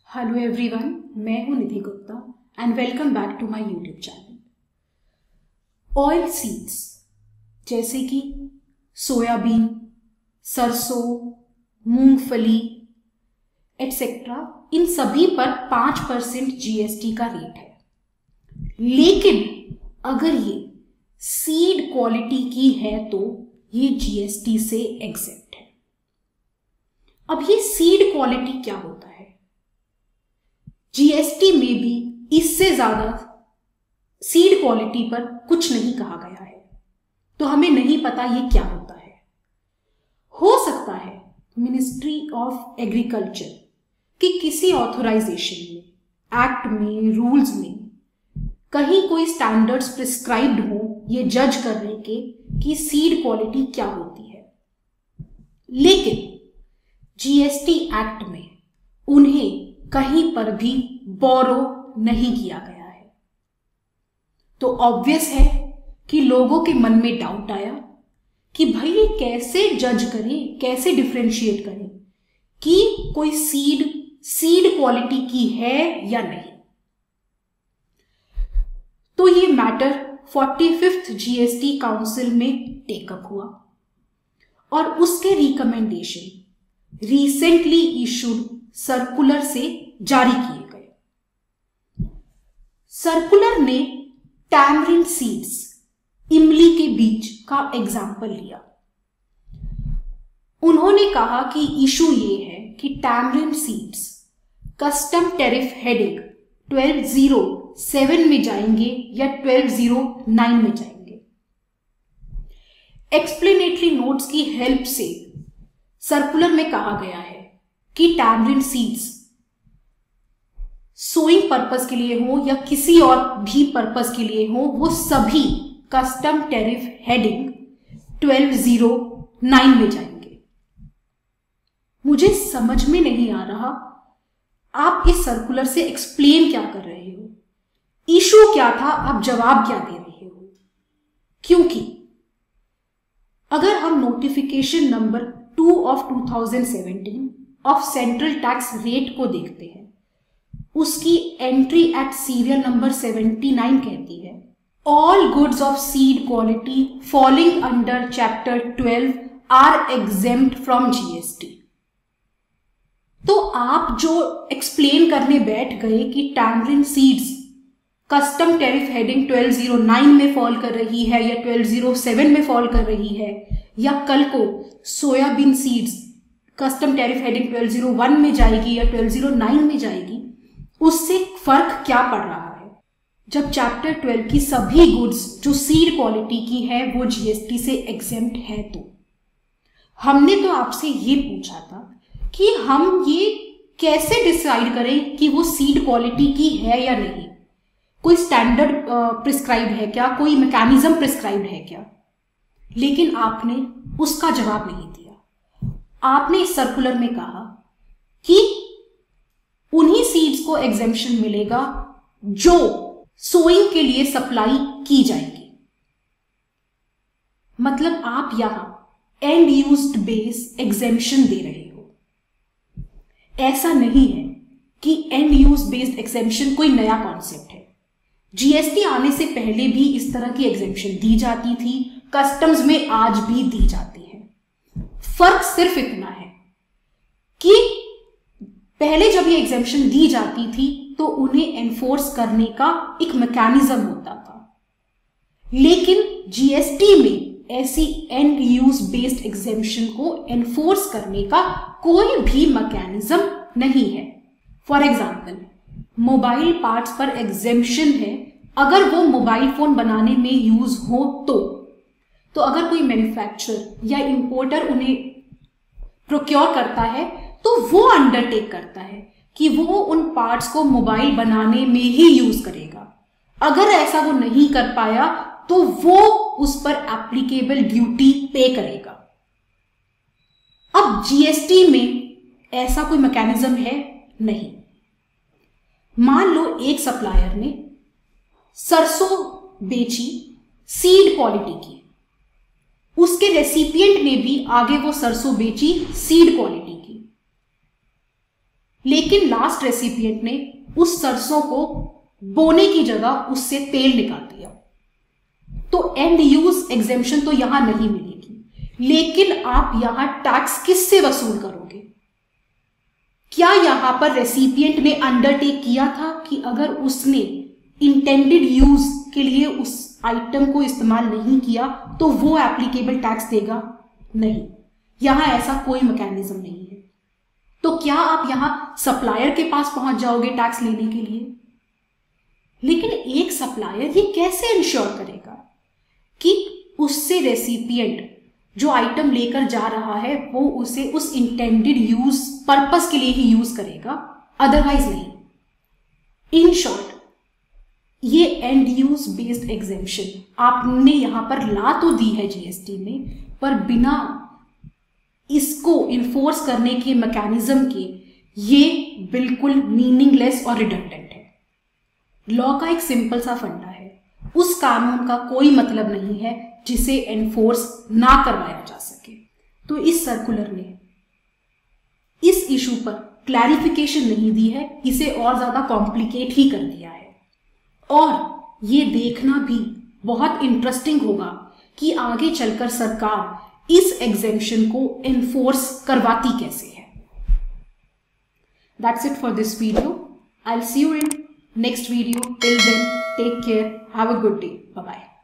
Hello everyone, मैं हूं Nidhi Gupta and welcome back to my YouTube channel. Oil seeds जैसे कि सोयाबीन, सरसों, मूंगफली एटसेट्रा, इन सभी पर 5% जीएसटी का रेट है। लेकिन अगर ये सीड क्वालिटी की है तो ये जीएसटी से एग्जेम्प्ट है। अब ये सीड क्वालिटी क्या होता है? जीएसटी में भी इससे ज्यादा सीड क्वालिटी पर कुछ नहीं कहा गया है, तो हमें नहीं पता ये क्या होता है। हो सकता है मिनिस्ट्री ऑफ एग्रीकल्चर कि किसी ऑथराइजेशन में, एक्ट में, रूल्स में कहीं कोई स्टैंडर्ड्स प्रिस्क्राइब्ड हो ये जज करने के कि सीड क्वालिटी क्या होती है। लेकिन जीएसटी एक्ट में उन्हें कहीं पर भी बोरो नहीं किया गया है, तो ऑब्वियस है कि लोगों के मन में डाउट आया कि भाई ये कैसे जज करें, कैसे डिफरेंशिएट करें कि कोई सीड क्वालिटी की है या नहीं। तो ये मैटर 45th जीएसटी काउंसिल में टेकअप हुआ और उसके रिकमेंडेशन रिसेंटली इशूड सर्कुलर से जारी किए गए। सर्कुलर ने टैमरिंड सीड्स, इमली के बीज का एग्जाम्पल लिया। उन्होंने कहा कि इशू ये है कि tamarind seeds custom tariff heading 1207 में जाएंगे या 1209 में जाएंगे। एक्सप्लेनेटरी नोट्स की हेल्प से सर्कुलर में कहा गया है कि टैमरिंड सीड्स सोइंग पर्पस के लिए हो या किसी और भी पर्पस के लिए हो, वो सभी कस्टम टैरिफ हेडिंग 1209 में जाएंगे। मुझे समझ में नहीं आ रहा आप इस सर्कुलर से एक्सप्लेन क्या कर रहे हो, इशू क्या था, आप जवाब क्या दे रहे हो। क्योंकि अगर हम notification number 2 of 2017 of central tax rate को देखते हैं, उसकी एंट्री एक्ट सीरियल नंबर 79 कहती है all goods of seed quality falling under chapter 12 are exempt from GST. तो आप जो एक्सप्लेन करने बैठ गए कि tamarind seeds custom tariff heading 1209 में फॉल कर रही है या 1207 में फॉल कर रही है, या कल को soybean seeds custom tariff heading 1201 में जाएगी या 1209 में जाएगी, उससे फर्क क्या पड़ रहा है जब चैप्टर 12 की सभी गुड्स जो सीड क्वालिटी की है वो जीएसटी से एग्जेम्प्ट है। तो हमने तो आपसे ये पूछा था कि हम ये कैसे डिसाइड करें कि वो सीड क्वालिटी की है या नहीं, कोई स्टैंडर्ड प्रिस्क्राइब है क्या, कोई मैकेनिज्म प्रिस्क्राइब है क्या। लेकिन आपने उसका जवाब नहीं दिया। आपने इस सर्कुलर में कहा कि उन्हीं सीड्स को एग्जेम्पशन मिलेगा जो सोइंग के लिए सप्लाई की जाएगी। मतलब आप यहां एंड यूज्ड बेस एग्जेम्पशन दे रहे हो। ऐसा नहीं है कि एंड यूज बेस्ड एग्जेम्पशन कोई नया कॉन्सेप्ट है। जीएसटी आने से पहले भी इस तरह की एग्जेम्पशन दी जाती थी, कस्टम्स में आज भी दी जाती है। फर्क सिर्फ इतना है कि पहले जब ये एग्जेम्पशन दी जाती थी तो उन्हें एनफोर्स करने का एक मैकेनिज्म होता था, लेकिन जीएसटी में ऐसी एंड यूज बेस्ड एग्जेम्पशन को एनफोर्स करने का कोई भी मैकेनिज्म नहीं है। फॉर एग्जाम्पल, मोबाइल पार्ट्स पर एग्जेम्पशन है अगर वो मोबाइल फोन बनाने में यूज हो तो अगर कोई मैन्युफैक्चरर या इंपोर्टर उन्हें प्रोक्योर करता है तो वो अंडरटेक करता है कि वो उन पार्ट्स को मोबाइल बनाने में ही यूज करेगा। अगर ऐसा वो नहीं कर पाया तो वो उस पर एप्लीकेबल ड्यूटी पे करेगा। अब जीएसटी में ऐसा कोई मैकेनिज्म है नहीं। मान लो एक सप्लायर ने सरसों बेची सीड क्वालिटी की, उसके रेसिपिएंट ने भी आगे वो सरसों बेची सीड क्वालिटी की, लेकिन लास्ट रेसिपिएंट ने उस सरसों को बोने की जगह उससे तेल निकाल दिया, तो एंड यूज एग्जेम्पशन तो यहां नहीं मिलेगी। लेकिन आप यहां टैक्स किससे वसूल करोगे? क्या यहां पर रेसिपिएंट ने अंडरटेक किया था कि अगर उसने इंटेंडेड यूज के लिए उस आइटम को इस्तेमाल नहीं किया तो वो एप्लीकेबल टैक्स देगा? नहीं, यहां ऐसा कोई मैकेनिज्म नहीं है। तो क्या आप यहां सप्लायर के पास पहुंच जाओगे टैक्स लेने के लिए? लेकिन एक सप्लायर ये कैसे इंश्योर करेगा कि उससे रेसिपिएंट जो आइटम लेकर जा रहा है वो उसे उस इंटेंडेड यूज पर्पस के लिए ही यूज करेगा, अदरवाइज नहीं। इन शॉर्ट, ये एंड यूज बेस्ड एग्जेम्पशन आपने यहां पर ला तो दी है जीएसटी में, पर बिना इसको इन्फोर्स करने के मैकेनिज्म के ये बिल्कुल मीनिंगलेस और रिडंडेंट है। लॉ का एक सिंपल सा फंडा है, उस कानून का कोई मतलब नहीं है जिसे एनफोर्स ना करवाया जा सके। तो इस सर्कुलर ने इस इशू पर क्लैरिफिकेशन नहीं दी है, इसे और ज्यादा कॉम्प्लिकेट ही कर दिया है। और ये देखना भी बहुत इंटरेस्टिंग होगा कि आगे चलकर सरकार इस एग्जेम्पशन को एनफोर्स करवाती कैसे है। That's it for this video. I'll see you in next video. Till then, take care. Have a good day. Bye-bye.